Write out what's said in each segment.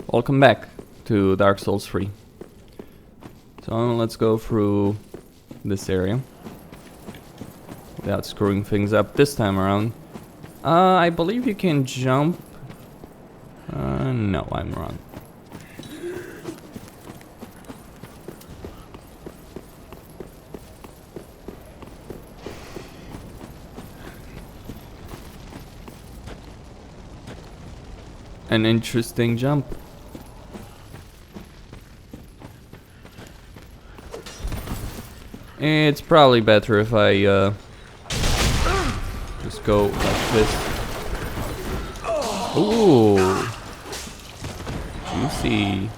Welcome back to Dark Souls 3. So let's go through this area without screwing things up this time around. I believe you can jump. No, I'm wrong. An interesting jump. It's probably better if I just go like this. Ooh, juicy.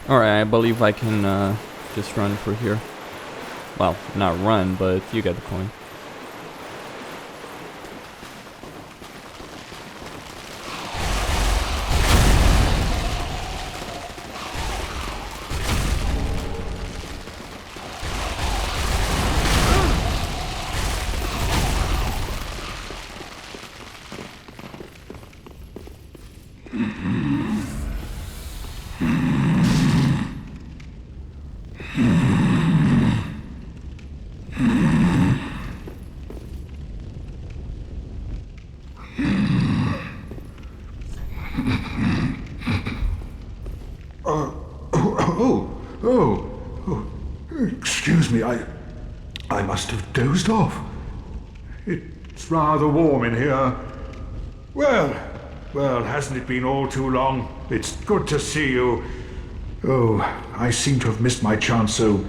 Alright, I believe I can just run through here. Well, not run, but you get the point. Excuse me, I must have dozed off. It's rather warm in here. Well, hasn't it been all too long? It's good to see you. Oh, I seem to have missed my chance, so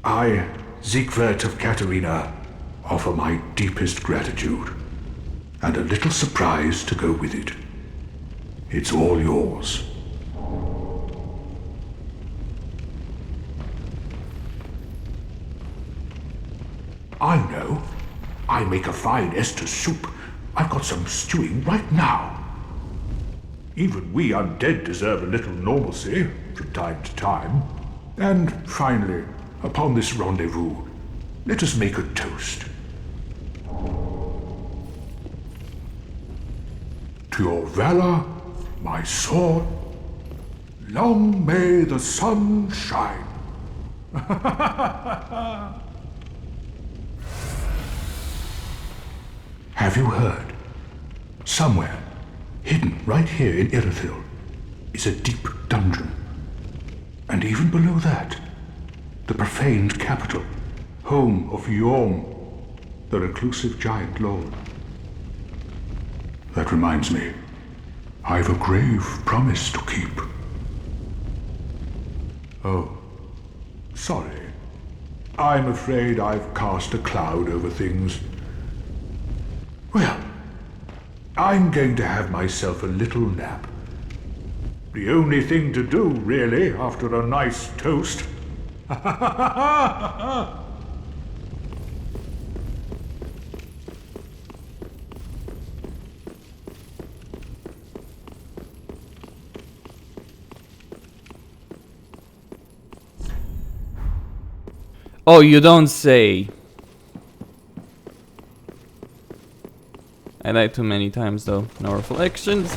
I, Siegwart of Katarina, offer my deepest gratitude, and a little surprise to go with it. It's all yours. I know. I make a fine Esther soup. I've got some stewing right now. Even we undead deserve a little normalcy from time to time. And finally, upon this rendezvous, let us make a toast. To your valor, my sword, long may the sun shine. Have you heard? Somewhere, hidden right here in Irithyll, is a deep dungeon. And even below that, the profaned capital, home of Yom, the reclusive giant lord. That reminds me, I've a grave promise to keep. Oh, sorry. I'm afraid I've cast a cloud over things. Well, I'm going to have myself a little nap. The only thing to do, really, after a nice toast. Oh, you don't say. I died too many times though. No reflections.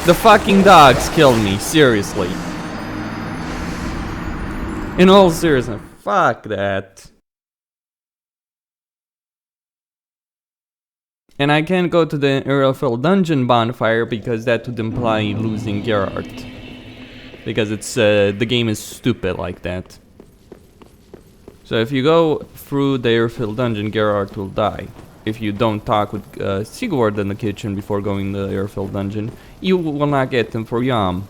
The fucking dogs killed me, seriously. In all seriousness, fuck that. And I can't go to the Irithyll dungeon bonfire because that would imply losing Geralt. Because it's the game is stupid like that. So if you go through the Irithyll dungeon, Geralt will die. If you don't talk with Sigurd in the kitchen before going to the Irithyll dungeon, you will not get him for Yam,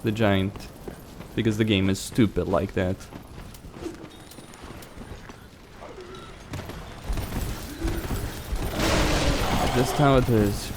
the giant. Because the game is stupid like that. Just how it is.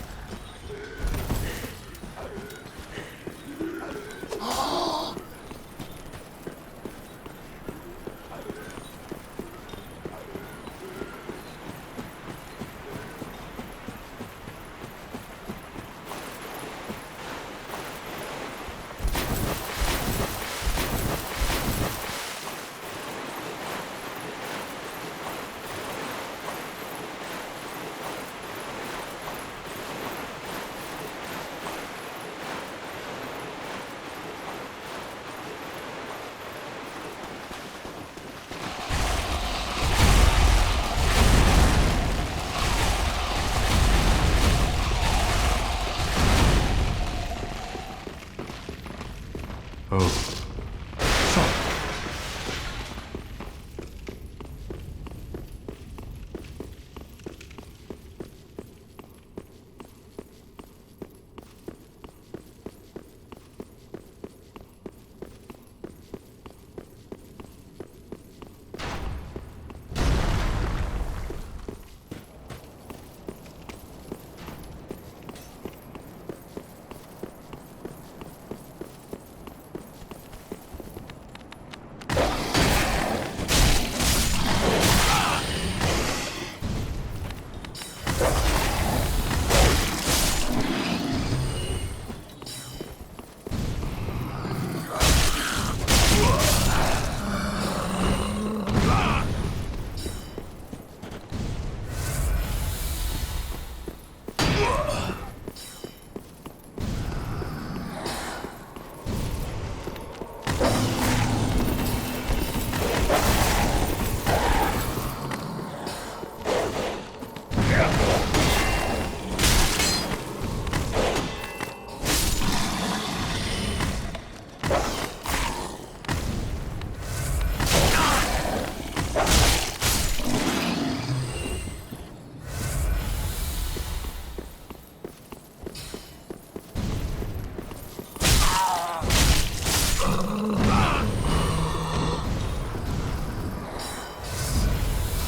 Oh. Sorry.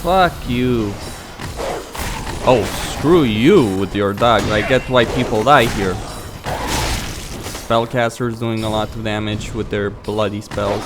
Fuck you. Oh, screw you with your dog. I get why people die here. Spellcasters doing a lot of damage with their bloody spells.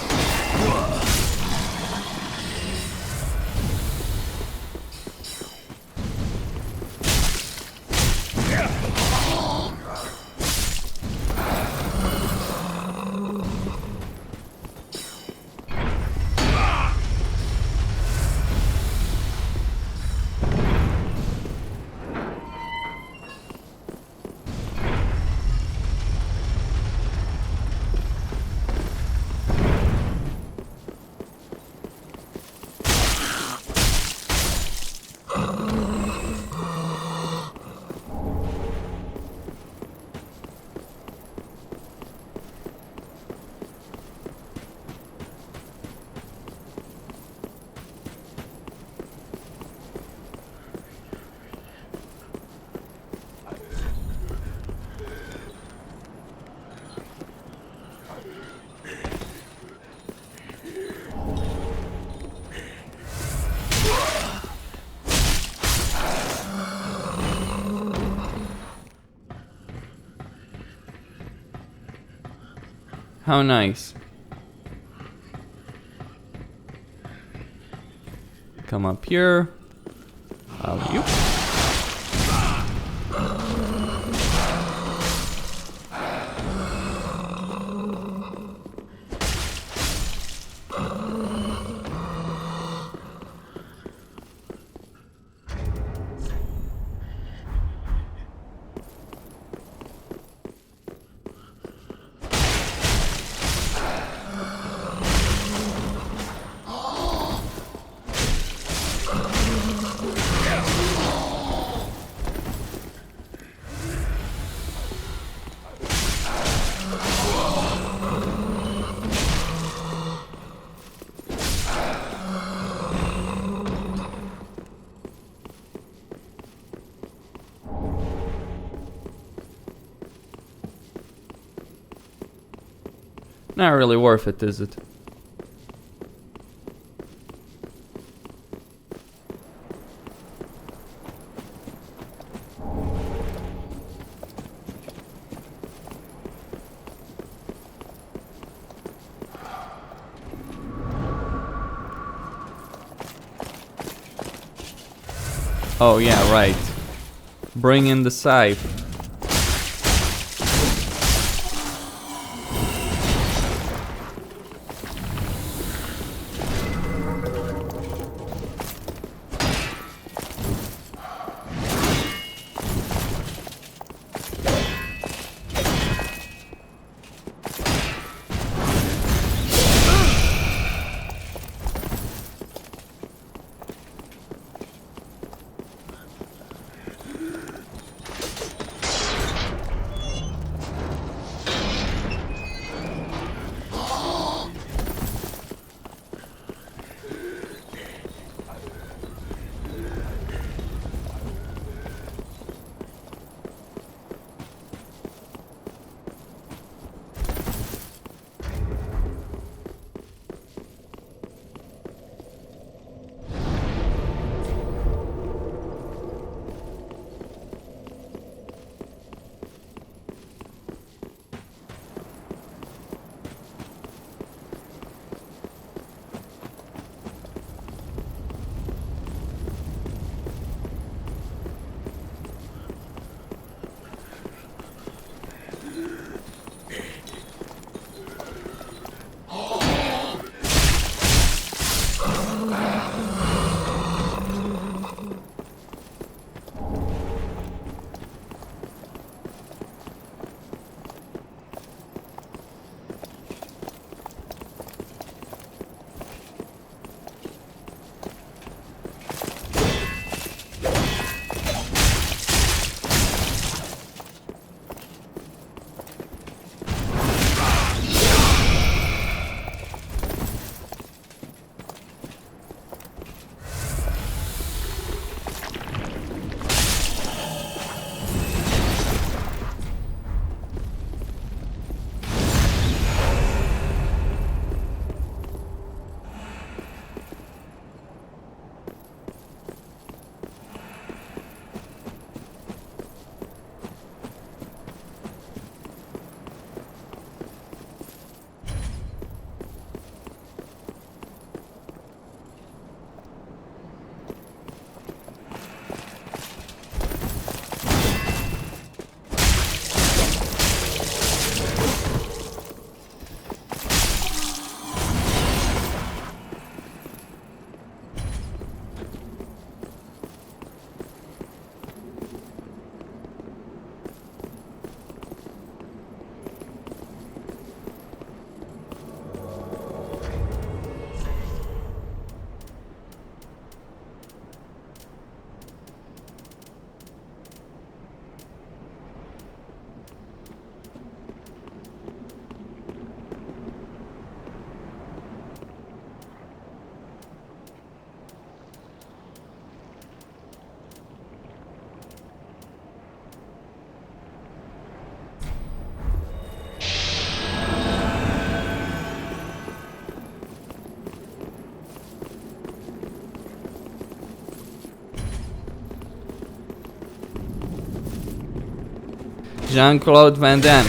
How nice. Come up here. You. Not really worth it, is it? Oh yeah, right. Bring in the scythe. Jean-Claude Van Damme.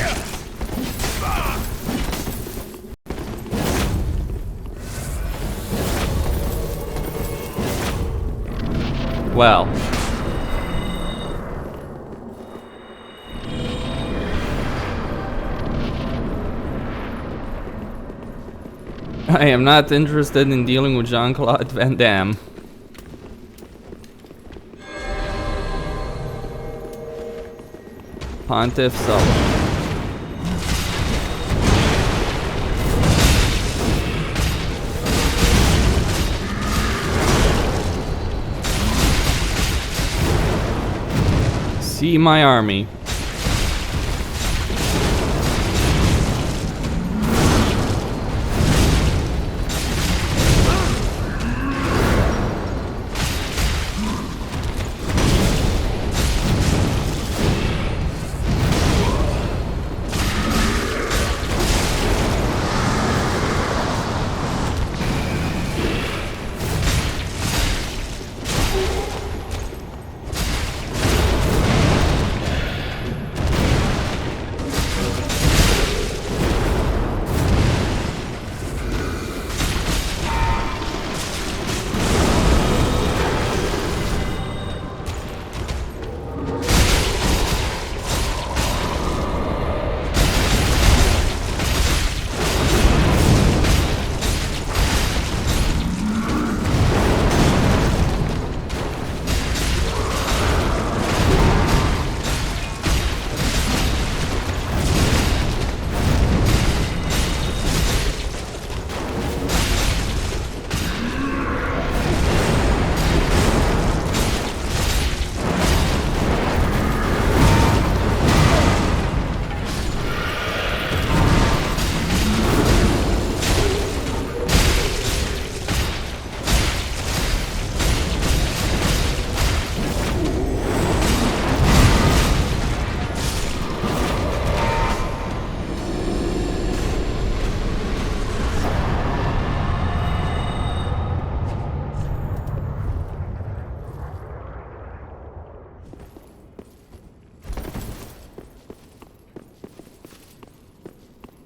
Well. I am not interested in dealing with Jean-Claude Van Damme. Pontiff Solo. See my army.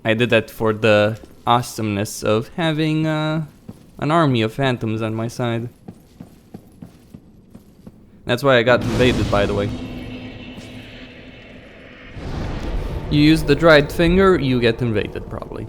I did that for the awesomeness of having an army of phantoms on my side. That's why I got invaded, by the way. You use the dried finger, you get invaded, probably.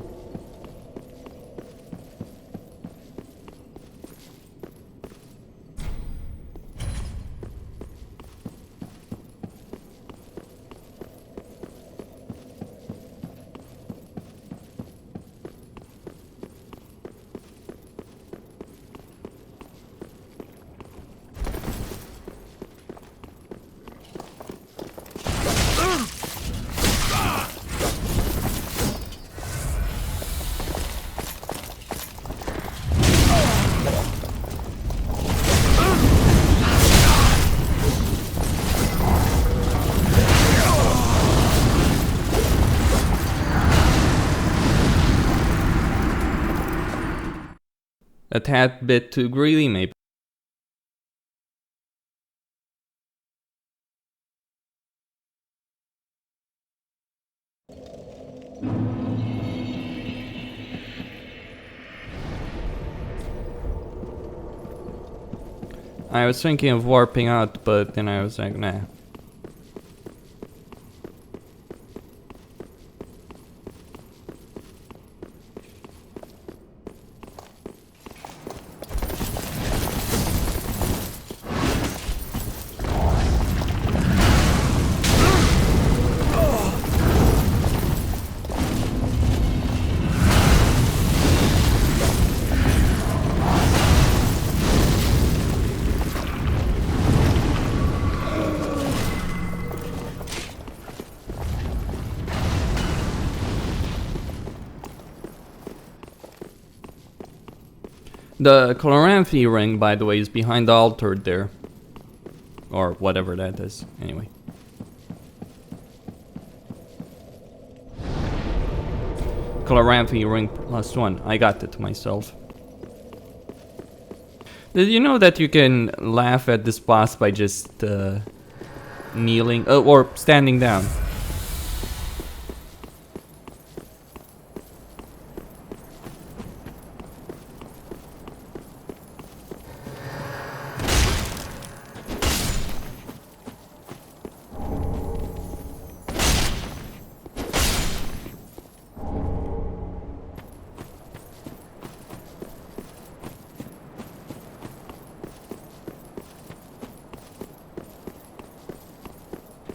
A tad bit too greedy, maybe. I was thinking of warping out, but then I was like, nah. The Chloranthi ring, by the way, is behind the altar there. Or whatever that is, anyway. Chloranthi ring +1. I got it myself. Did you know that you can laugh at this boss by just kneeling or standing down?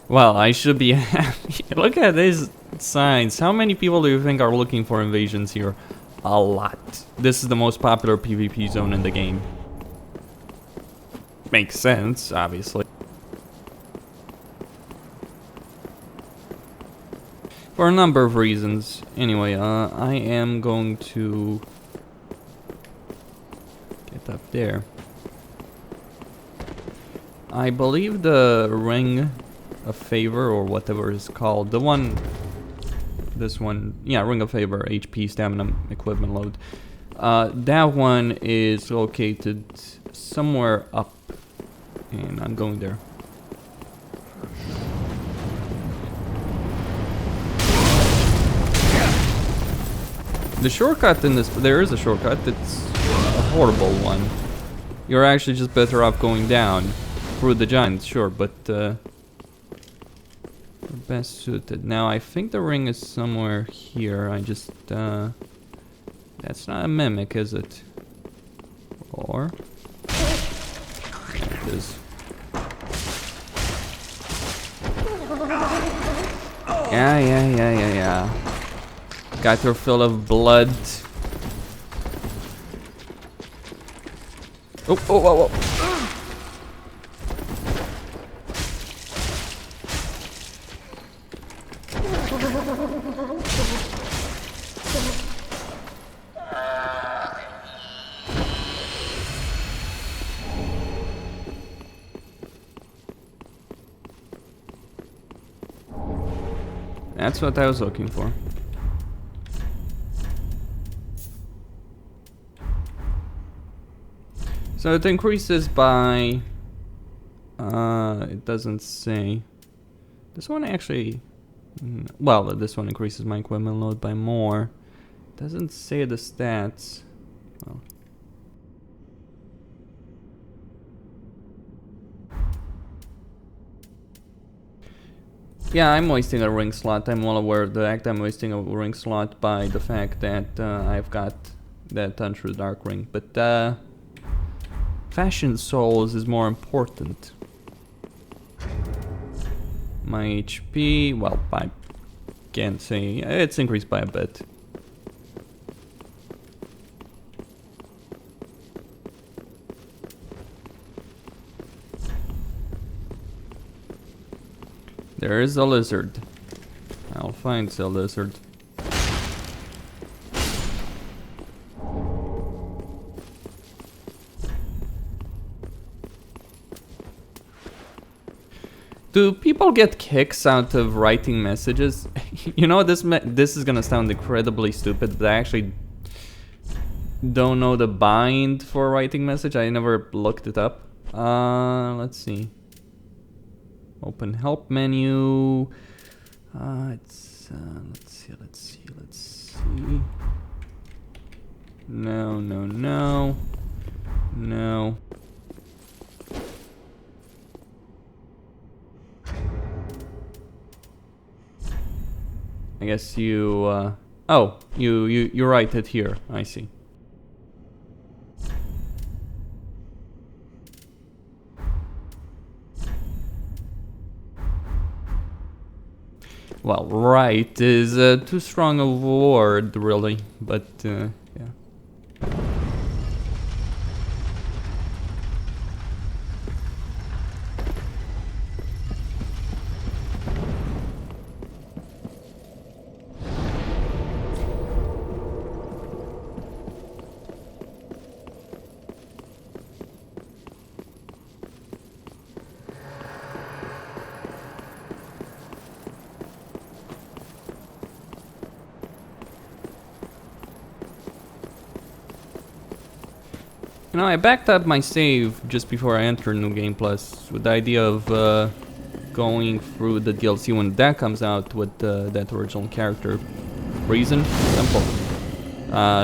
Well, I should be happy. Look at these signs. How many people do you think are looking for invasions here? A lot. This is the most popular PvP zone in the game. Makes sense, obviously. For a number of reasons. Anyway, I am going to get up there. I believe the ring of favor, or whatever it's called, the one, this one, yeah, ring of favor, HP, stamina, equipment load, that one is located somewhere up, and I'm going there. The shortcut in this, there is a shortcut, it's a horrible one. You're actually just better off going down through the giants, sure, but best suited. Now I think the ring is somewhere here. I just that's not a mimic, is it? Or there it is. Yeah. Got her full of blood. Oh. That's what I was looking for. So it increases by... it doesn't say. This one actually... Well, this one increases my equipment load by more. Doesn't say the stats. Well. Yeah, I'm wasting a ring slot. I'm well aware of the fact I'm wasting a ring slot by the fact that I've got that Untrue Dark Ring. But Fashion Souls is more important. My HP, well, I can't say. It's increased by a bit. There is a lizard. I'll find the lizard. Do people get kicks out of writing messages? You know, this is gonna sound incredibly stupid, but I actually don't know the bind for writing message. I never looked it up. Let's see. Open help menu. Let's see. No. I guess you, oh, you write it here. I see. Well, right is too strong a word, really, but yeah. You know, I backed up my save just before I entered New Game Plus with the idea of going through the DLC when that comes out with that original character. Reason? Simple.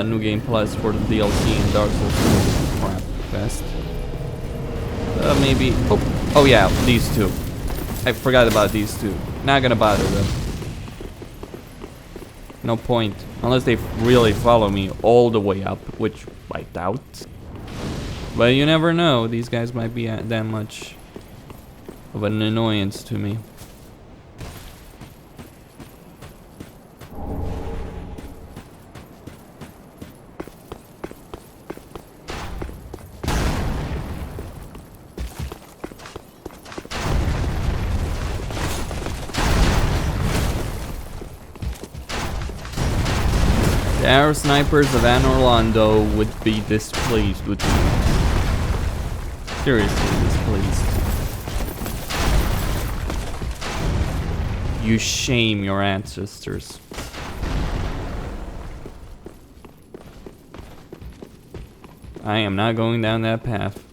New Game Plus for the DLC in Dark Souls 2. Crap fest. Maybe... Oh yeah, these two. I forgot about these two. Not gonna bother them. No point. Unless they really follow me all the way up, which I doubt. But you never know, these guys might be that much of an annoyance to me. The arrow snipers of Anor Londo would be displeased with me. Seriously displeased. You shame your ancestors. I am not going down that path.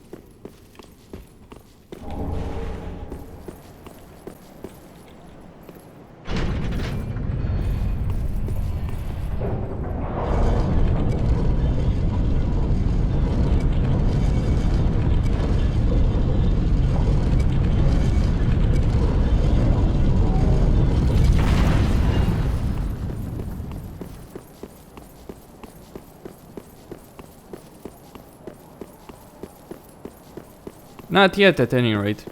Not yet, at any rate.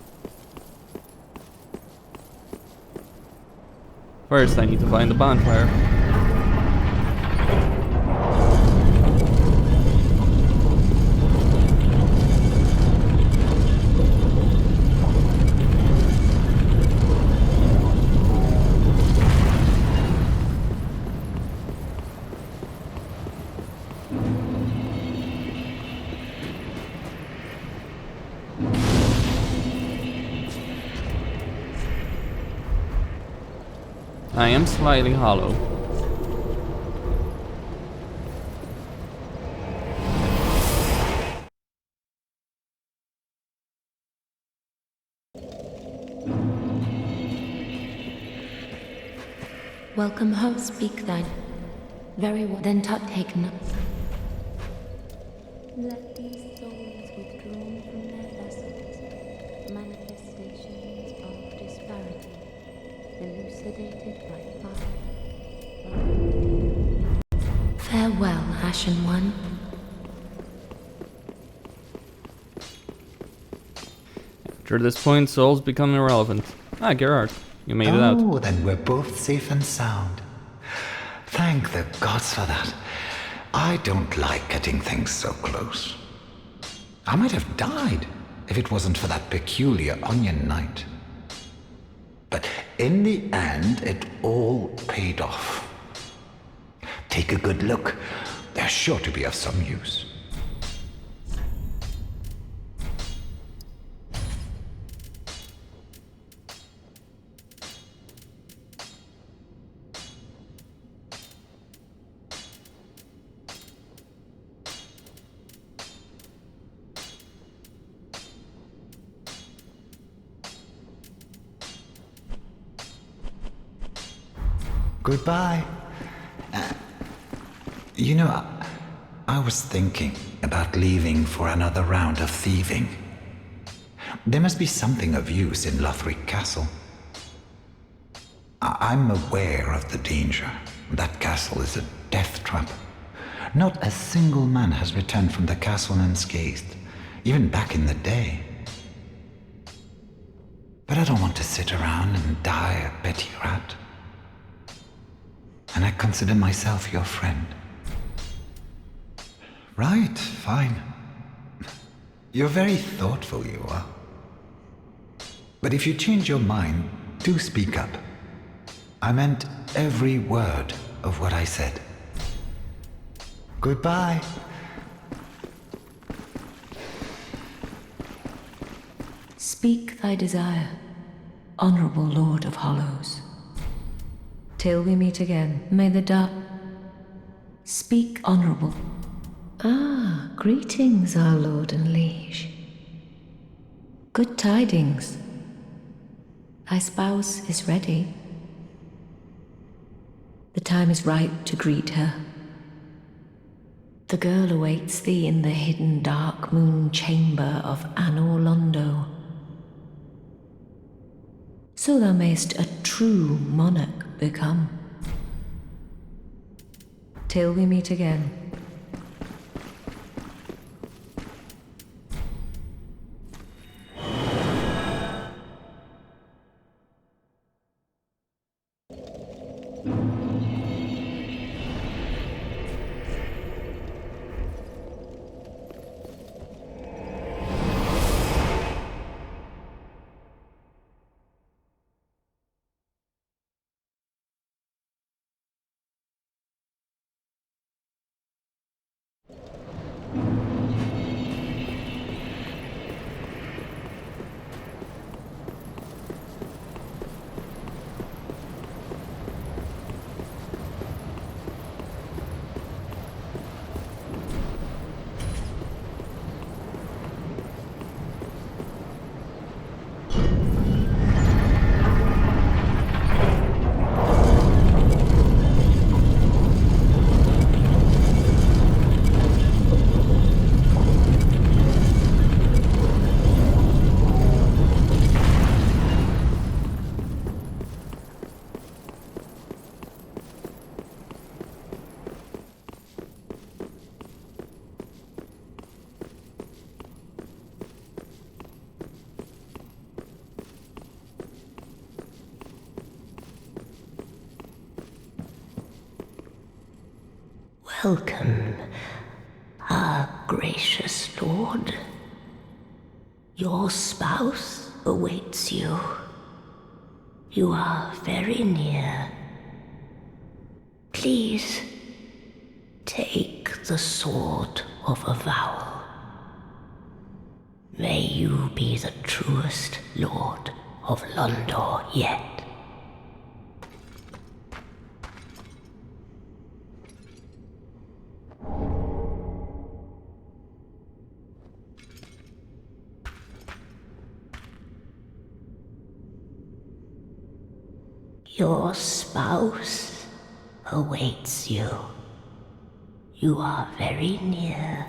First, I need to find the bonfire. I am slightly hollow. Welcome home, speak thine. Very well, then taken up. Let these souls withdrawn from their vessels, manifestations of disparity, elucidated by fire. Farewell, Ashen One. After this point, souls become irrelevant. Ah, Gerard, you made it out. Oh, then we're both safe and sound. Thank the gods for that. I don't like getting things so close. I might have died if it wasn't for that peculiar onion knight. But in the end, it all paid off. Take a good look. They're sure to be of some use. Goodbye. You know, I was thinking about leaving for another round of thieving. There must be something of use in Lothric Castle. I'm aware of the danger. That castle is a death trap. Not a single man has returned from the castle unscathed, even back in the day. But I don't want to sit around and die a petty rat. And I consider myself your friend. Right, fine. You're very thoughtful, you are. But if you change your mind, do speak up. I meant every word of what I said. Goodbye. Speak thy desire, honorable Lord of Hollows. Till we meet again, may the dark... Speak, honorable. Ah, greetings, our lord and liege. Good tidings. Thy spouse is ready. The time is ripe to greet her. The girl awaits thee in the hidden dark moon chamber of Anor Londo. So thou mayst a true monarch become. Till we meet again. Welcome, our gracious lord. Your spouse awaits you. You are very near. Please, take the sword of avowal. May you be the truest lord of Londo yet. Your spouse awaits you. You are very near.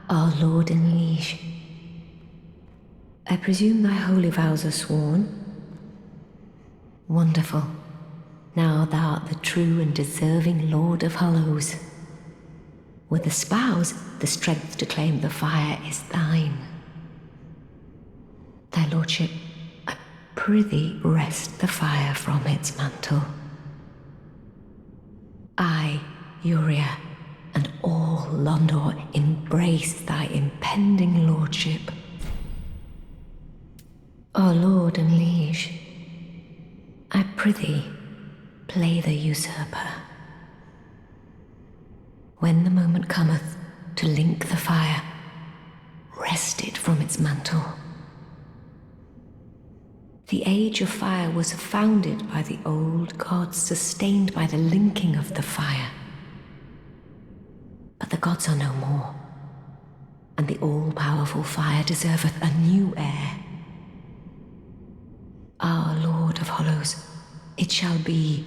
Our lord and liege. I presume thy holy vows are sworn? Wonderful. Now thou art the true and deserving Lord of Hollows. With the spouse, the strength to claim the fire is thine. Thy lordship, I prithee wrest the fire from its mantle. I, Uriah, and all Londo embrace thy impending lordship. Our lord and liege, I prithee, play the usurper. When the moment cometh to link the fire, wrest it from its mantle. The age of fire was founded by the old gods, sustained by the linking of the fire. But the gods are no more, and the all-powerful fire deserveth a new heir. Our Lord of Hollows, it shall be,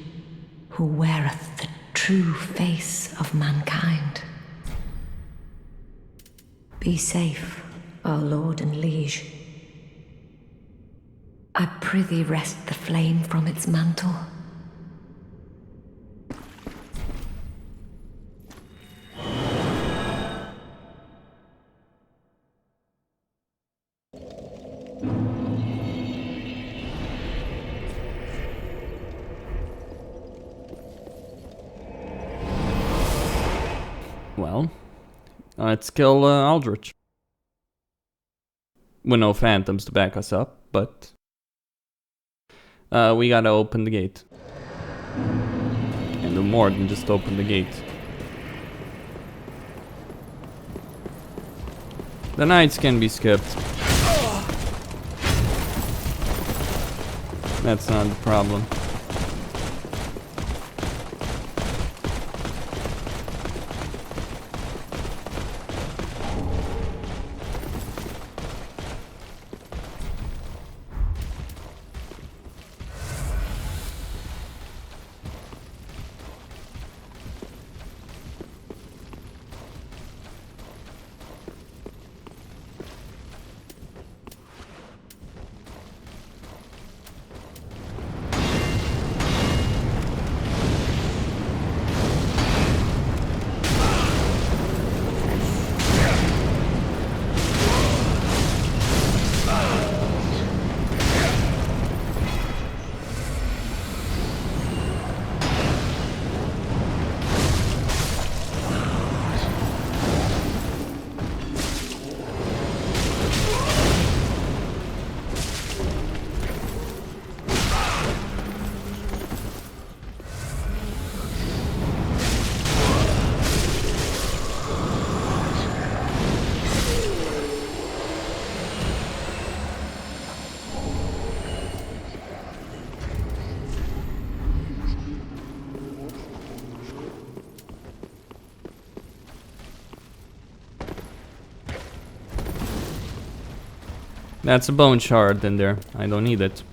who weareth the true face of mankind. Be safe, our lord and liege. I prithee wrest the flame from its mantle. Well, let's kill Aldrich. With no phantoms to back us up, but we gotta open the gate. And do more than just open the gate. The knights can be skipped. That's not the problem. That's a bone shard in there. I don't need it.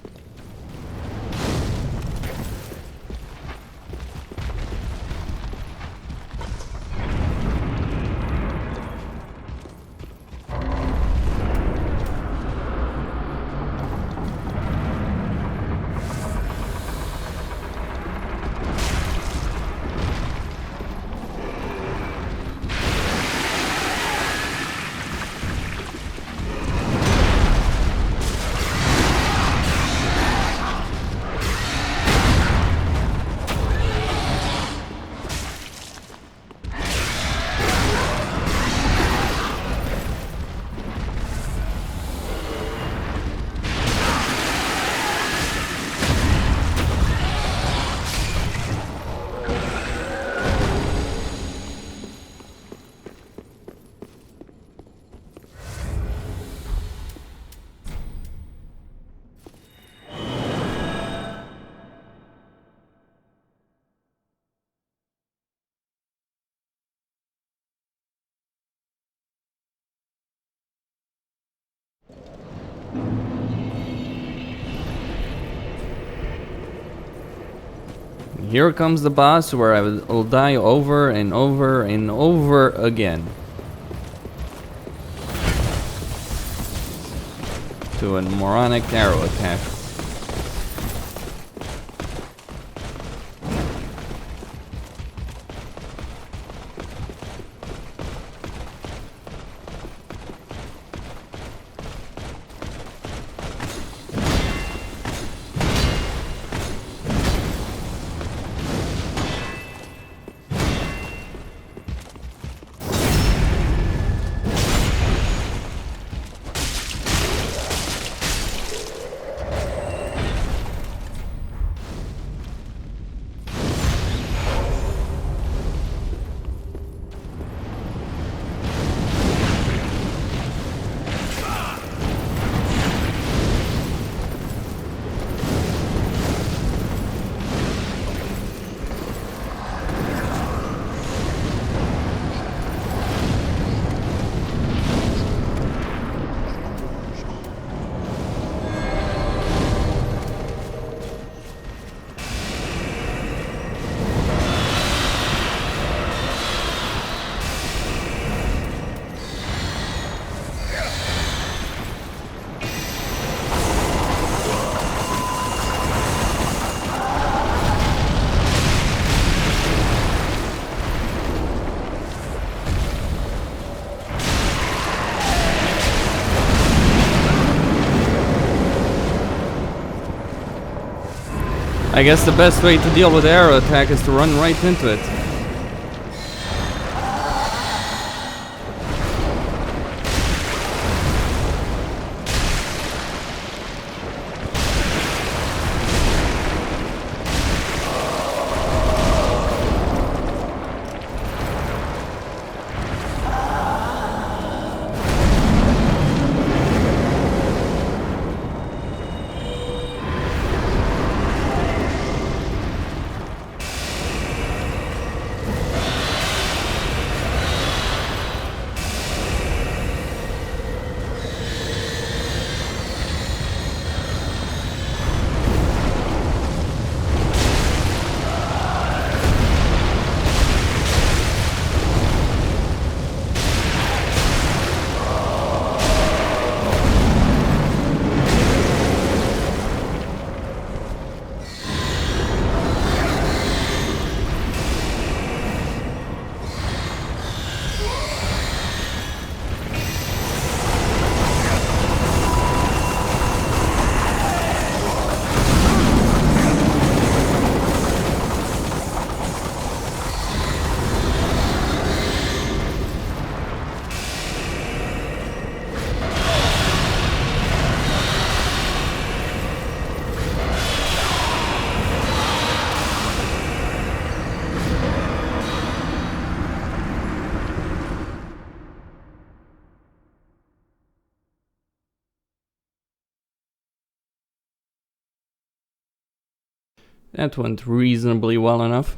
Here comes the boss where I will die over and over and over again. To a moronic arrow attack. I guess the best way to deal with arrow attack is to run right into it. That went reasonably well enough.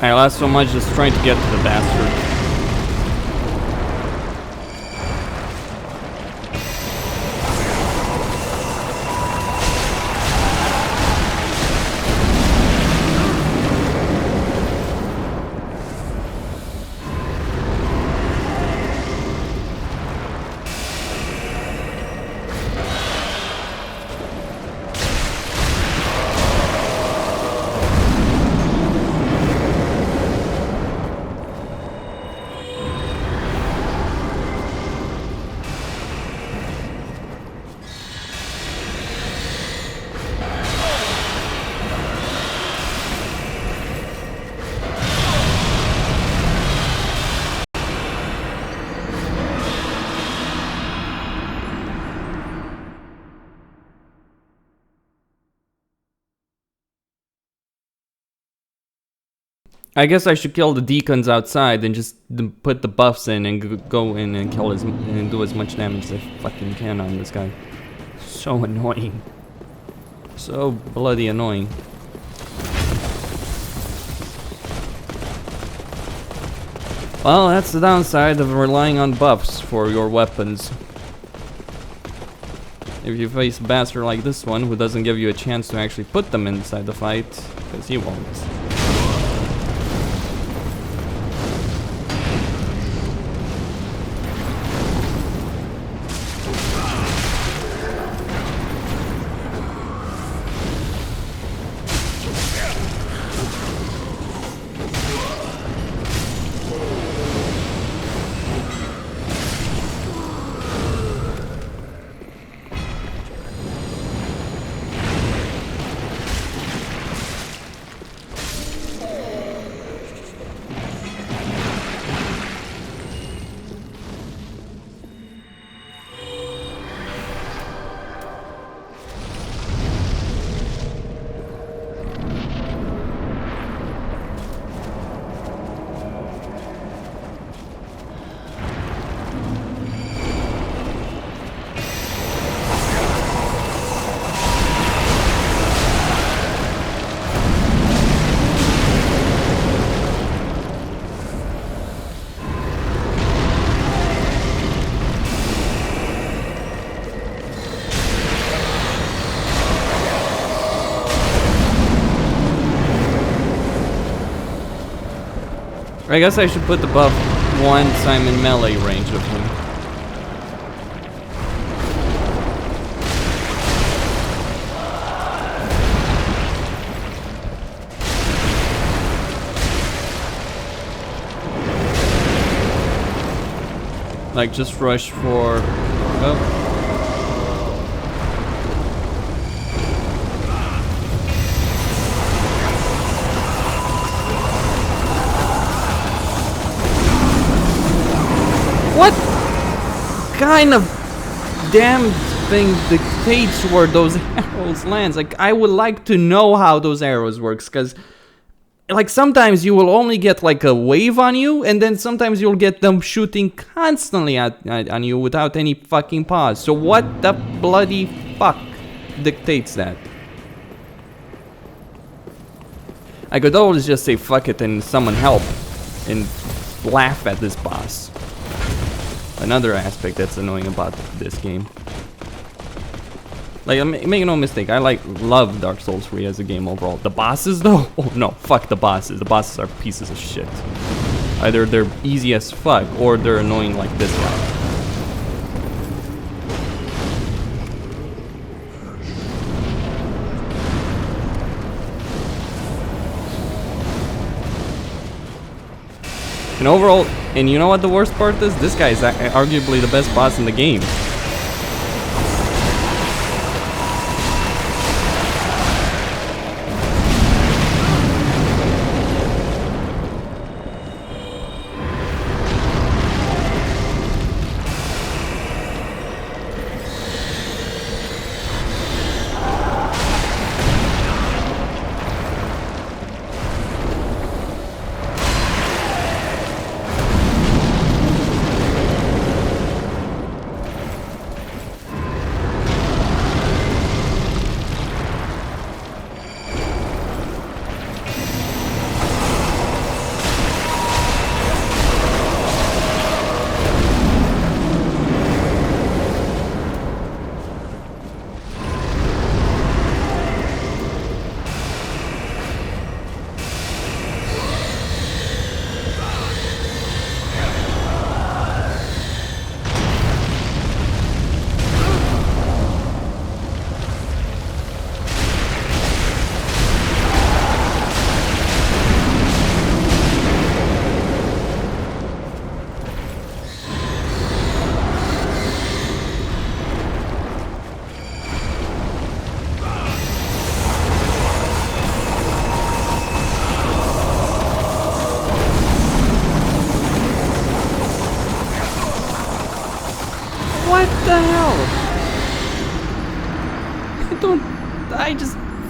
I lost so much just trying to get to the bastard. I guess I should kill the deacons outside and just put the buffs in and go in and kill and do as much damage as I fucking can on this guy. So annoying. So bloody annoying. Well, that's the downside of relying on buffs for your weapons. If you face a bastard like this one who doesn't give you a chance to actually put them inside the fight, because he won't. I guess I should put the buff once I'm in melee range of him. Like just rush for... Oh. What kind of damn thing dictates where those arrows lands? Like, I would like to know how those arrows works, because like sometimes you will only get like a wave on you, and then sometimes you'll get them shooting constantly on you without any fucking pause. So what the bloody fuck dictates that? I could always just say fuck it and summon help and laugh at this boss. Another aspect that's annoying about this game. Like, make no mistake, I love Dark Souls 3 as a game overall. The bosses though? Oh no, fuck the bosses. The bosses are pieces of shit. Either they're easy as fuck or they're annoying like this guy. And overall, and you know what the worst part is? This guy is arguably the best boss in the game.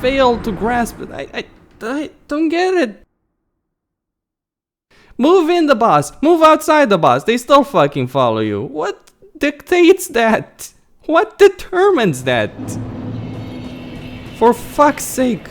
fail to grasp it. I don't get it. Move in the boss. Move outside the boss. They still fucking follow you. What dictates that? What determines that? For fuck's sake.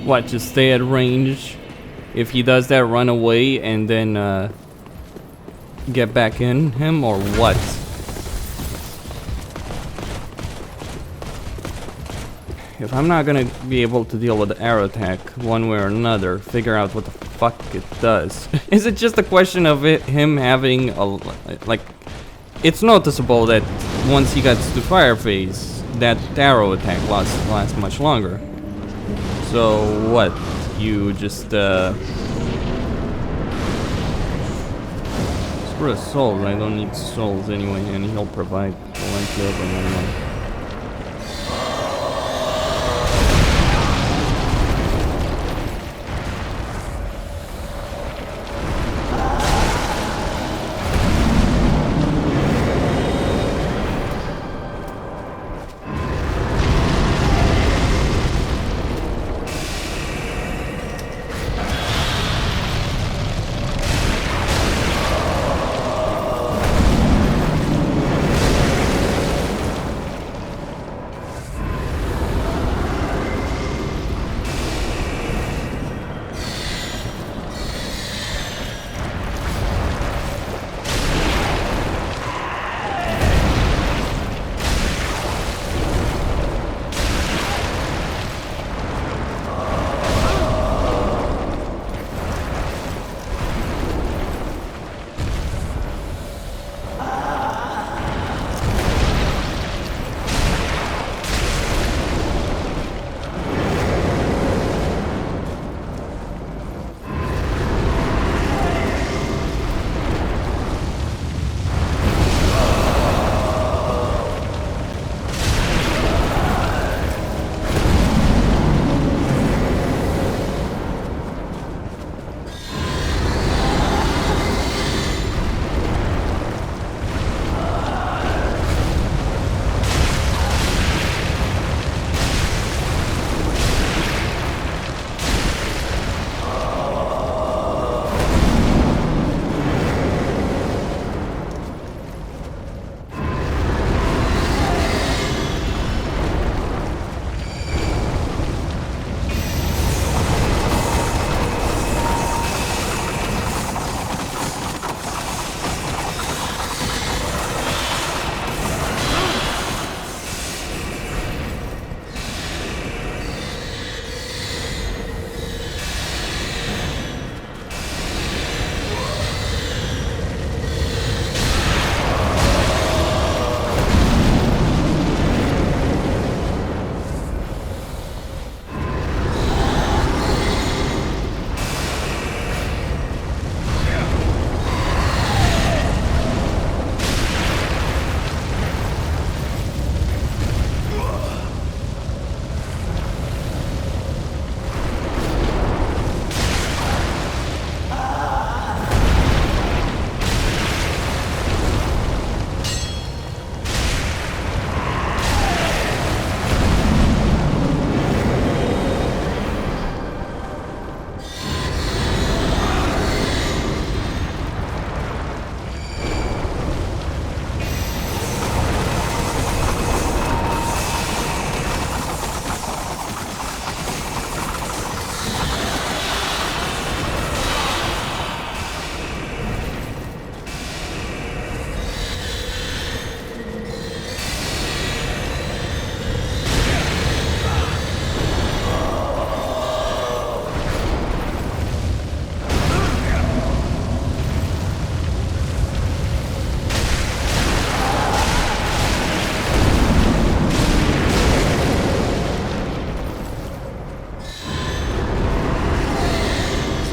What, just stay at range? If he does that, run away and then get back in him, or what? If I'm not gonna be able to deal with the air attack one way or another, figure out what the fuck it does. Is it just a question of him having a, like, it's noticeable that once he gets to fire phase, that arrow attack lasts much longer. So what? You just screw the souls. I don't need souls anyway, and he'll provide plenty of them anyway.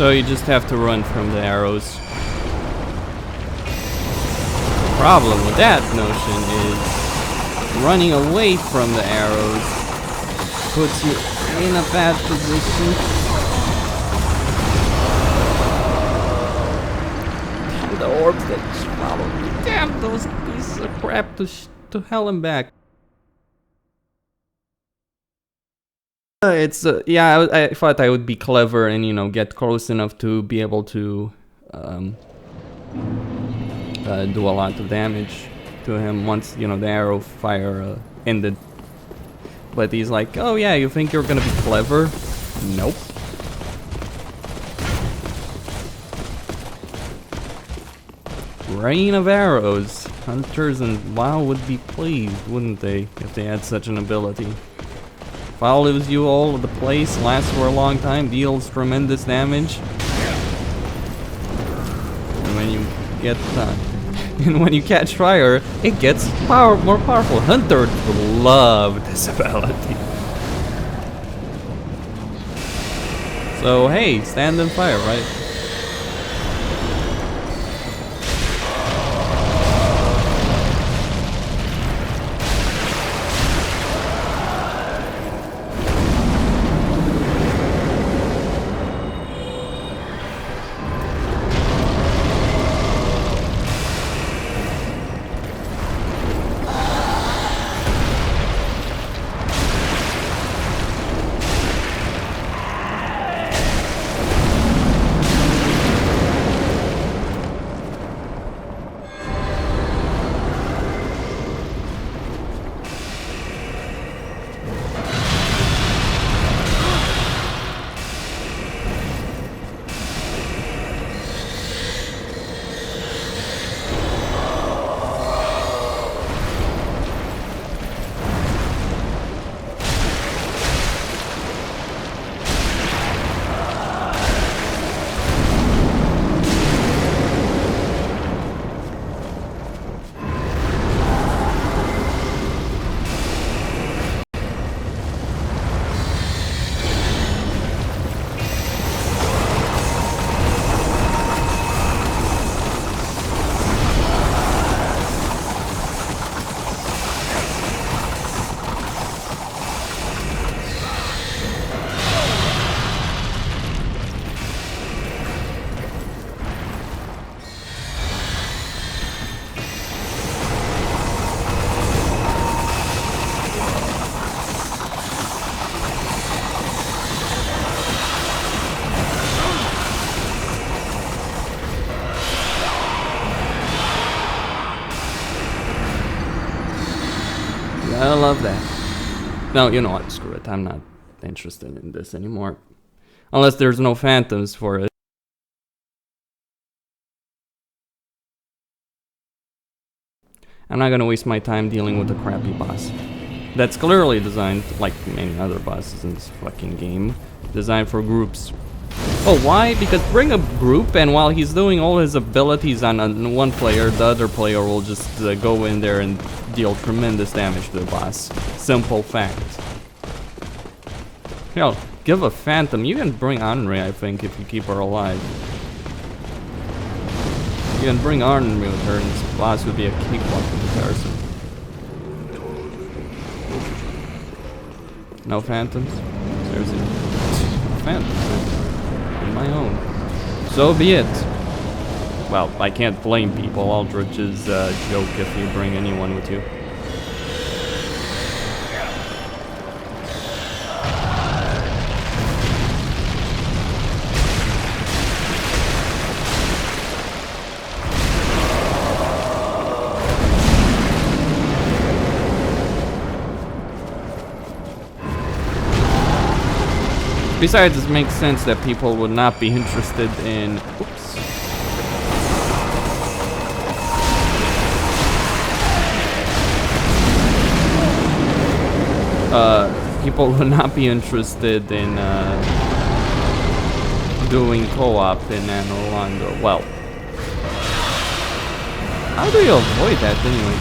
So you just have to run from the arrows. The problem with that notion is running away from the arrows puts you in a bad position. The orbs that follow me. Damn those pieces of crap to hell and back. It's yeah. I thought I would be clever and get close enough to be able to do a lot of damage to him once the arrow fire ended. But he's like, oh yeah, you think you're gonna be clever? Nope. Rain of arrows. Hunters and WoW would be pleased, wouldn't they, if they had such an ability. Follows you all over the place, lasts for a long time, deals tremendous damage. And when you get and when you catch fire, it gets more powerful. Hunters love this ability. So hey, stand and fire, right? I love that. No, you know what? Screw it. I'm not interested in this anymore. Unless there's no phantoms for it. I'm not gonna waste my time dealing with a crappy boss. That's clearly designed, like many other bosses in this fucking game, designed for groups. Oh, why? Because bring a group, and while he's doing all his abilities on one player, the other player will just go in there and deal tremendous damage to the boss. Simple fact. Hell, give a phantom. You can bring Henri, I think, if you keep her alive. You can bring Henri with her, and this boss would be a cakewalk in comparison. No phantoms? Seriously? No phantoms. My own. So be it. Well, I can't blame people. Aldrich is a joke if you bring anyone with you. Besides, it makes sense that people would not be interested in... Oops. People would not be interested in doing co-op in Anor Londo. Well, how do you avoid that anyway?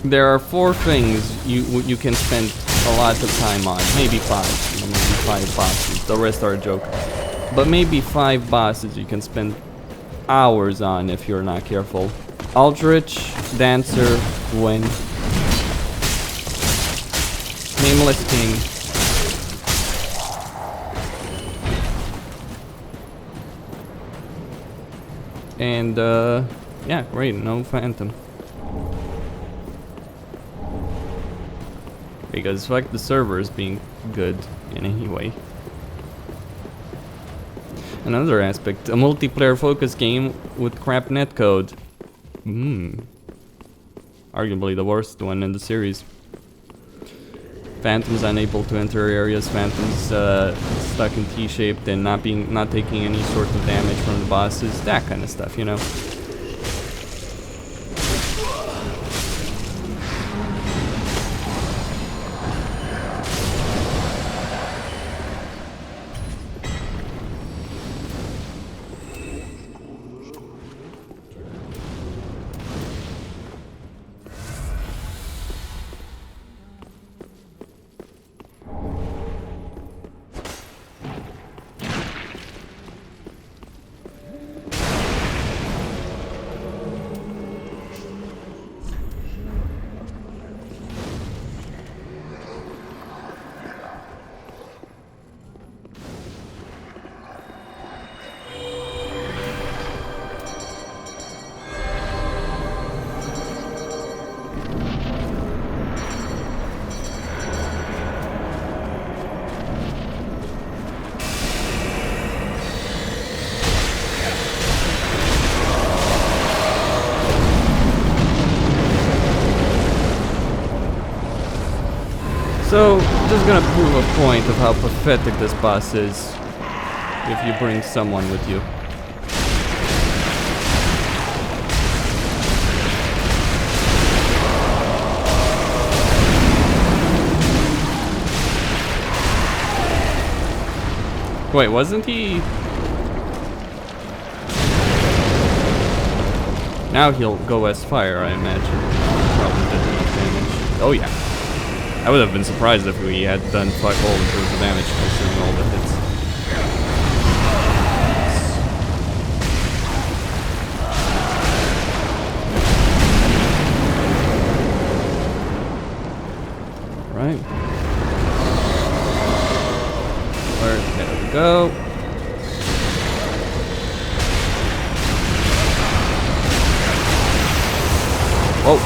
There are 4 things you can spend a lot of time on. Maybe 5. You know, maybe 5 bosses. The rest are a joke. But maybe 5 bosses you can spend hours on if you're not careful. Aldrich, Dancer, Gwen, Nameless King, and yeah, great, no Phantom. Because fuck the servers being good in any way. Another aspect, a multiplayer focused game with crap netcode. Arguably the worst one in the series. Phantoms unable to enter areas, Phantoms stuck in T-shaped and not taking any sort of damage from the bosses, that kind of stuff, you know. So, just gonna prove a point of how pathetic this boss is if you bring someone with you. Wait, wasn't he? Now he'll go as fire, I imagine. Probably did enough damage. Oh yeah. I would have been surprised if we had done fuck all in terms of damage considering all the hits. Right. There we go. Whoa.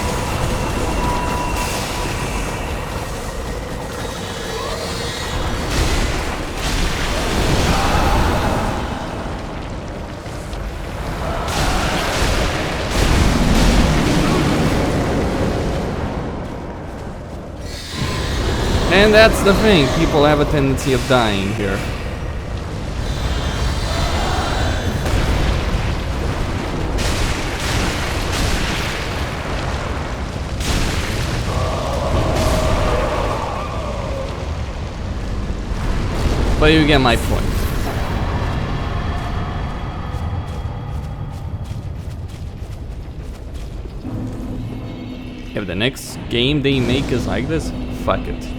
And that's the thing, people have a tendency of dying here. But you get my point. If the next game they make is like this, fuck it.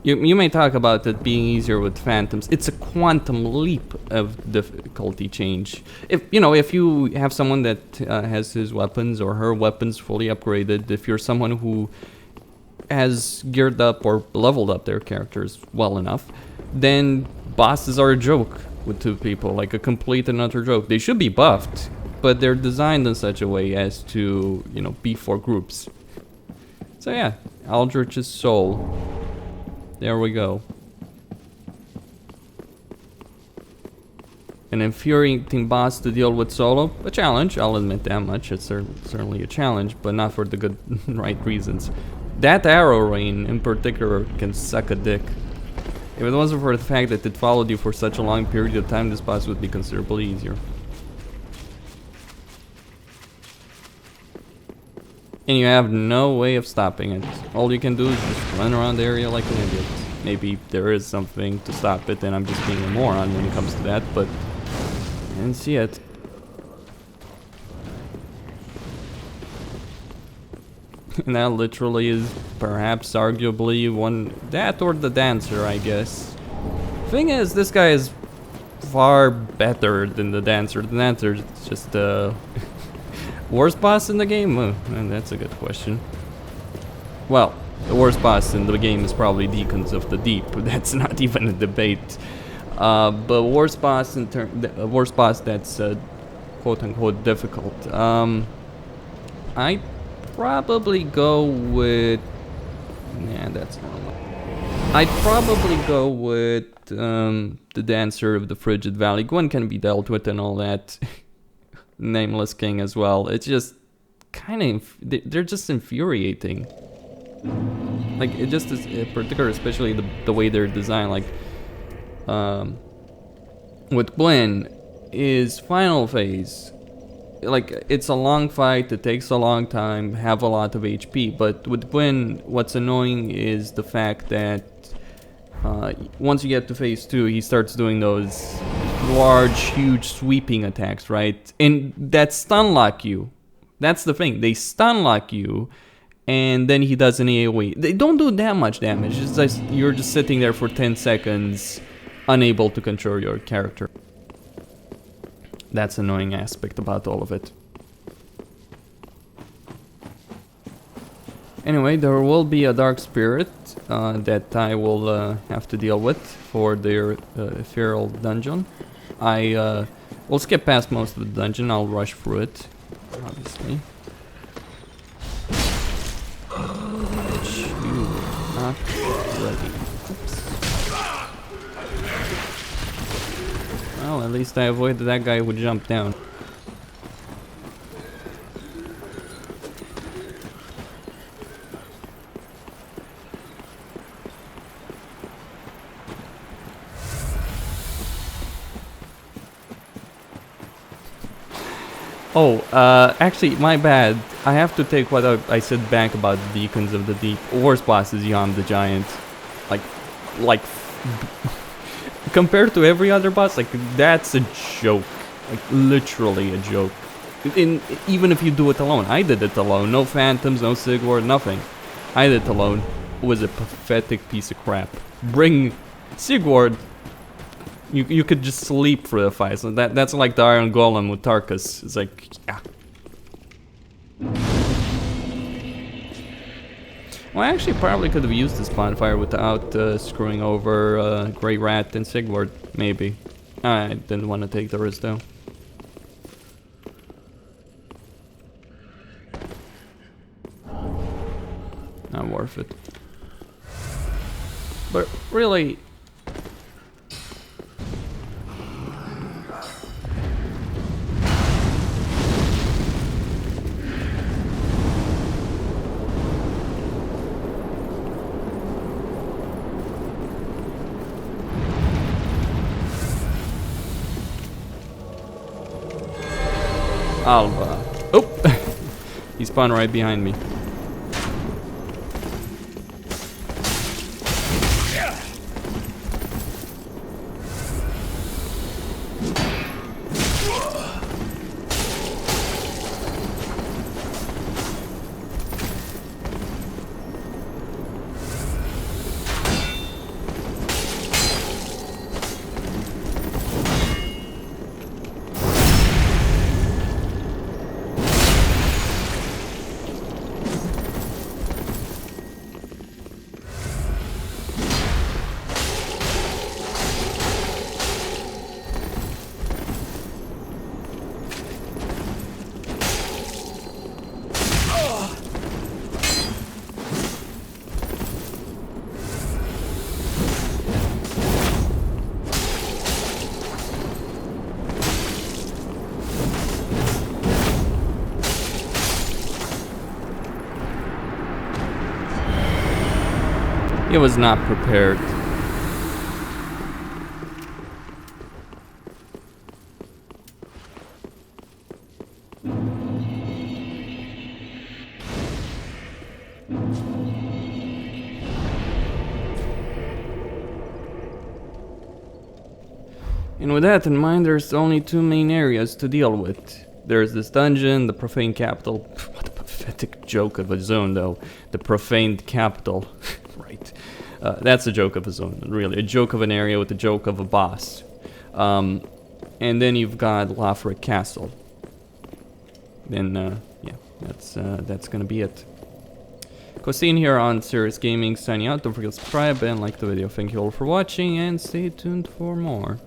You may talk about it being easier with Phantoms. It's a quantum leap of difficulty change. If you have someone that has his weapons or her weapons fully upgraded, if you're someone who has geared up or leveled up their characters well enough, then bosses are a joke with 2 people, like a complete and utter joke. They should be buffed, but they're designed in such a way as to, be for groups. So yeah, Aldrich's Soul. There we go. An infuriating boss to deal with solo. A challenge, I'll admit that much. It's certainly a challenge, but not for the good, right reasons. That arrow rain, in particular, can suck a dick. If it wasn't for the fact that it followed you for such a long period of time, this boss would be considerably easier. And you have no way of stopping it. All you can do is just run around the area like an idiot. Maybe there is something to stop it and I'm just being a moron when it comes to that, but I didn't see it. And that literally is perhaps arguably that or the dancer, I guess. Thing is, this guy is far better than the dancer. The dancer is just worst boss in the game? And that's a good question. Well, the worst boss in the game is probably Deacons of the Deep. That's not even a debate. But worst boss worst boss that's quote unquote difficult. I probably go with. Yeah, that's normal. I'd probably go with the Dancer of the Frigid Valley. Gwen can be dealt with and all that. Nameless King as well. It's just kind of they're just infuriating. Like it just is particular, especially the way they're designed. Like with Gwen is final phase. Like it's a long fight. It takes a long time. Have a lot of HP. But with Gwen, what's annoying is the fact that once you get to phase 2, he starts doing those large, huge, sweeping attacks, right? And that stun lock you. That's the thing. They stun lock you, and then he does an AoE. They don't do that much damage. It's just you're just sitting there for 10 seconds, unable to control your character. That's an annoying aspect about all of it. Anyway, there will be a dark spirit that I will have to deal with for the ethereal dungeon. I will skip past most of the dungeon. I'll rush through it, obviously. Which you are not ready. Oops. Well, at least I avoided that guy who jumped down. Oh, actually, my bad. I have to take what I said back about the Deacons of the Deep. Worst boss is Yom the Giant. Like, compared to every other boss, like, that's a joke. Like, literally a joke. Even if you do it alone. I did it alone. No phantoms, no Sigward, nothing. I did it alone. It was a pathetic piece of crap. Bring Sigward. You could just sleep through the fight. So that's like the Iron Golem with Tarkus. It's like, yeah. Well, I actually probably could have used this bonfire without screwing over Grey Rat and Sigward, maybe. I didn't want to take the risk though. Not worth it. But really... Oh! He spawned right behind me. He was not prepared. And with that in mind, there's only two main areas to deal with. There's this dungeon, the Profane Capital. What a pathetic joke of a zone, though. The Profaned Capital. Right. That's a joke of a zone, really. A joke of an area with a joke of a boss. And then you've got Lothric Castle. Then, yeah, that's gonna be it. Costin here on Serious Gaming, signing out. Don't forget to subscribe and like the video. Thank you all for watching, and stay tuned for more.